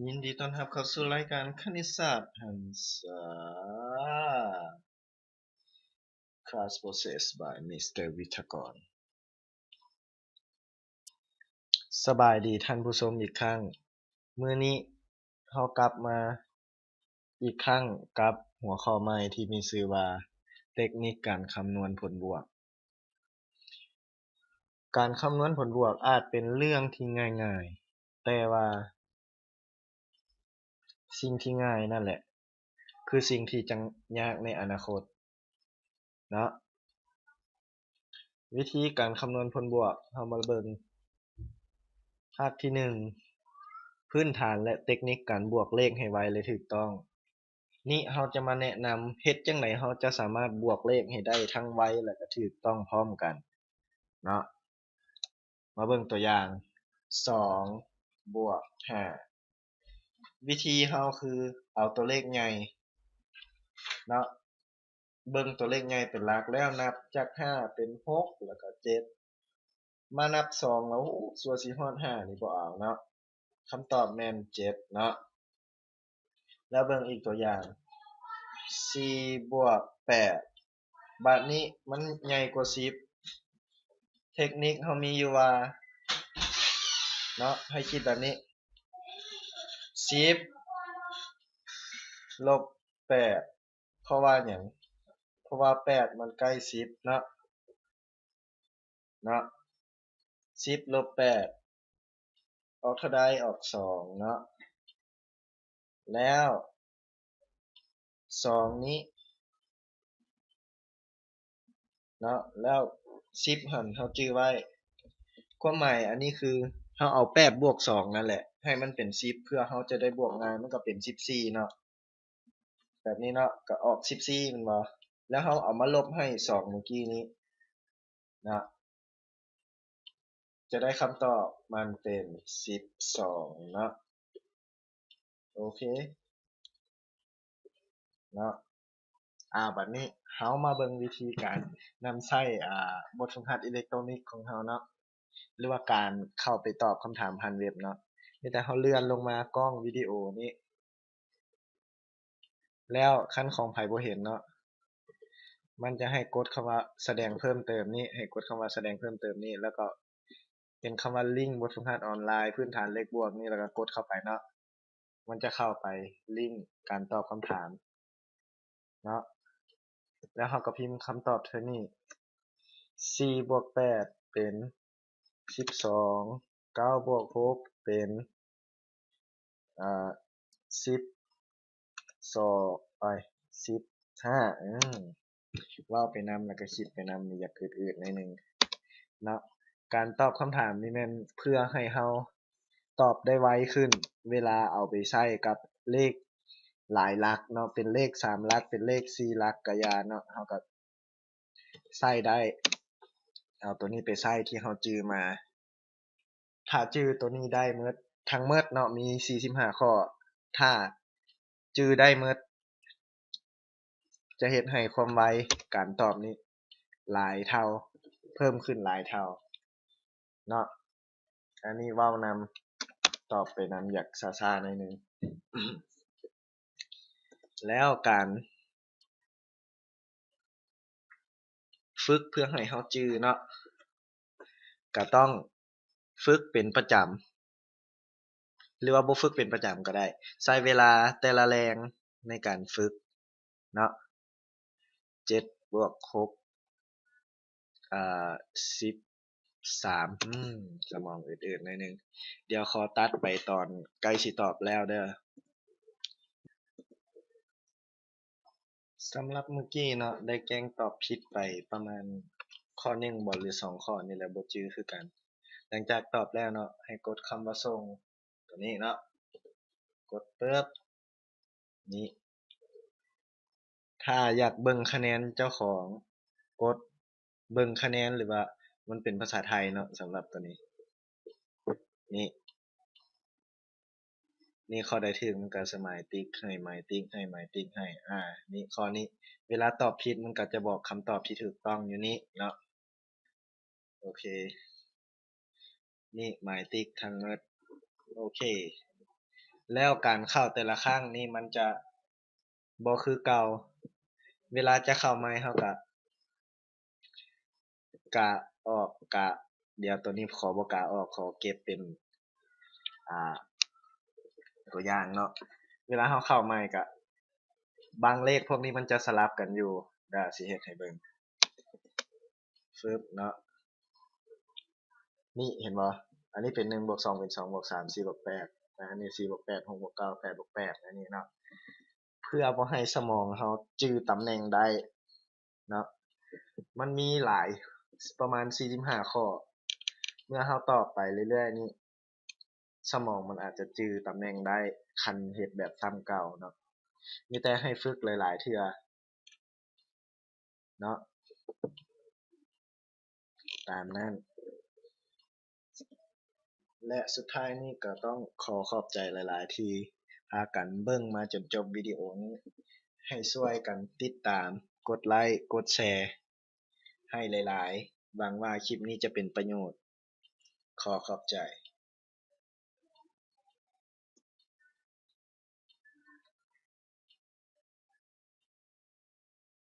ยินดีต้อนรับเข้าสู่รายการคณิตศาสตร์หันษา Class Process by Mr. วิทยากรสบายดีท่านผู้ชมอีกครั้งมื้อนี้เรากลับมาอีกครั้งกับหัวข้อใหม่ที่มีชื่อว่าเทคนิคการคำนวณผลบวกการคำนวณผลบวกอาจเป็นเรื่องที่ง่ายๆแต่ว่าสิ่งที่ง่ายนั่นแหละคือสิ่งที่จะยากในอนาคตเนาะวิธีการคำนวณผลบวกเรามาเบิ่งภาคที่ 1พื้นฐานและเทคนิคการบวกเลขให้ไวและถูกต้องนี่เราจะมาแนะนำเฮ็ดจั่งใดเราจะสามารถบวกเลขให้ได้ทั้งไวและก็ถูกต้องพร้อมกันเนาะมาเบิ่งตัวอย่าง2บวก5วิธีเราคือเอาตัวเลขใหญ่เนาะเบิ่งตัวเลขใหญ่เป็นหลักแล้วนับจาก5เป็น6แล้วก็7มานับ2แล้วสัวสิฮอด5นี่บ่เอาเนาะคำตอบแม่น7เนาะแล้วเบิ่งอีกตัวอย่าง4บวก8บัดนี้มันใหญ่กว่า10เทคนิคเรามีอยู่ว่าเนาะให้คิดแบบนี้10ลบ8เพราะว่าหยังเพราะว่า8มันใกล้10เนาะ10ลบ8ออกเท่าใดออก2เนาะแล้ว2นี้เนาะแล้ว10หั่นเราจื้อไว้ความหมายอันนี้คือเราเอา8บวก2นั่นแหละให้มันเป็น10เพื่อเราจะได้บวกง่ายมันก็เป็น14เนาะแบบนี้เนาะก็ออก14แม่นบ่แล้วเราเอามาลบให้2เมื่อกี้นี้นะจะได้คำตอบมันเป็น12เนาะโอเคเนาะบัดนี้เรามาเบิ่งวิธีการนำใช้บทฝึกหัดอิเล็กทรอนิกส์ของเราเนาะหรือว่าการเข้าไปตอบคำถามผ่านเว็บเนาะมีแต่เราเลื่อนลงมากล้องวิดีโอนี้แล้วคันของไผบ่เห็นเนาะมันจะให้กดคำว่าแสดงเพิ่มเติมนี่ให้กดคำว่าแสดงเพิ่มเติมนี่แล้วก็เป็นคำว่าลิงก์บทฝึกหัดออนไลน์พื้นฐานเลขบวกนี่แล้วก็กดเข้าไปเนาะมันจะเข้าไปลิงก์การตอบคำถามเนาะแล้วเราก็พิมพ์คำตอบเท่านี้4บวก8เป็น12 9บวก6เป็น1215เว้าไปนำแล้วก็คิดไปนำนี่อยากอืดๆหน่อยหนึ่งเนาะการตอบคำถามนี่แม่นเพื่อให้เราตอบได้ไวขึ้นเวลาเอาไปใช้กับเลขหลายหลักเนาะเป็นเลข3หลักเป็นเลข4หลักก็อย่าเนาะเราก็ใช้ได้เอาตัวนี้ไปใช้ที่เราจื้อมาถ้าจื้อตัวนี้ได้หมดทั้งหมดเนาะมี45ข้อถ้าจื้อได้หมดจะเฮ็ดให้ความไวการตอบนี้หลายเท่าเพิ่มขึ้นหลายเท่าเนาะอันนี้เว้านำตอบไปนำอยากช้าๆหน่อยหนึ่งแล้วการฝึกเพื่อให้เราจื้อเนาะก็ต้องฝึกเป็นประจำหรือว่าบ่ฝึกเป็นประจำก็ได้ใช้เวลาแต่ละแรงในการฝึกเนาะ7บวก613สมองอืดๆหน่อยหนึ่งเดี๋ยวขอตัดไปตอนใกล้สิตอบแล้วเด้อสำหรับเมื่อกี้เนาะได้แกล้งตอบผิดไปประมาณข้อ1บ่หรือ2ข้อนี่แหละบ่จื้อคือกันหลังจากตอบแล้วเนาะให้กดคำว่าส่งตัวนี้เนาะกดปึ๊บนี้ถ้าอยากเบิ่งคะแนนเจ้าของกดเบิ่งคะแนนหรือว่ามันเป็นภาษาไทยเนาะสำหรับตัวนี้นี่นี่ข้อใดถูกมันก็สมายติ๊กให้หมายติ๊กให้หมายติ๊กให้นี่ข้อนี้เวลาตอบผิดมันก็จะบอกคำตอบที่ถูกต้องอยู่นี้เนาะโอเคนี่หมายติ๊กทั้งหมดโอเค แล้วการเข้าแต่ละครั้งนี่มันจะบ่คือเก่าเวลาจะเข้าใหม่เราก็กะออกกะเดี๋ยวตัวนี้ขอบ่กะออกขอเก็บเป็นอ่าตัวอย่างเนาะเวลาเราเข้าใหม่ก็บางเลขพวกนี้มันจะสลับกันอยู่เดี๋ยวสิเฮ็ดให้เบิ่งฟึบเนาะนี่เห็นบ่อันนี้เป็น1บวก2เป็น2บวก3 4บวก8อันนี้4บวก8 6บวก9 8บวก8อันนี้เนาะเพื่อบ่ให้สมองเราจื้อตำแหน่งได้เนาะมันมีหลายประมาณ45ข้อเมื่อเราตอบไปเรื่อยๆนี่สมองมันอาจจะจื้อตำแหน่งได้คันเฮ็ดแบบซ้ำเก่าเนาะมีแต่ให้ฝึกหลายๆเทื่อเนาะตามนั้นและสุดท้ายนี้ก็ต้องขอขอบใจหลายๆที่พากันเบิ่งมาจนจบวิดีโอนี้ให้ช่วยกันติดตามกดไลค์กดแชร์ให้หลายๆหวังว่าคลิปนี้จะเป็นประโยชน์ขอขอบใจ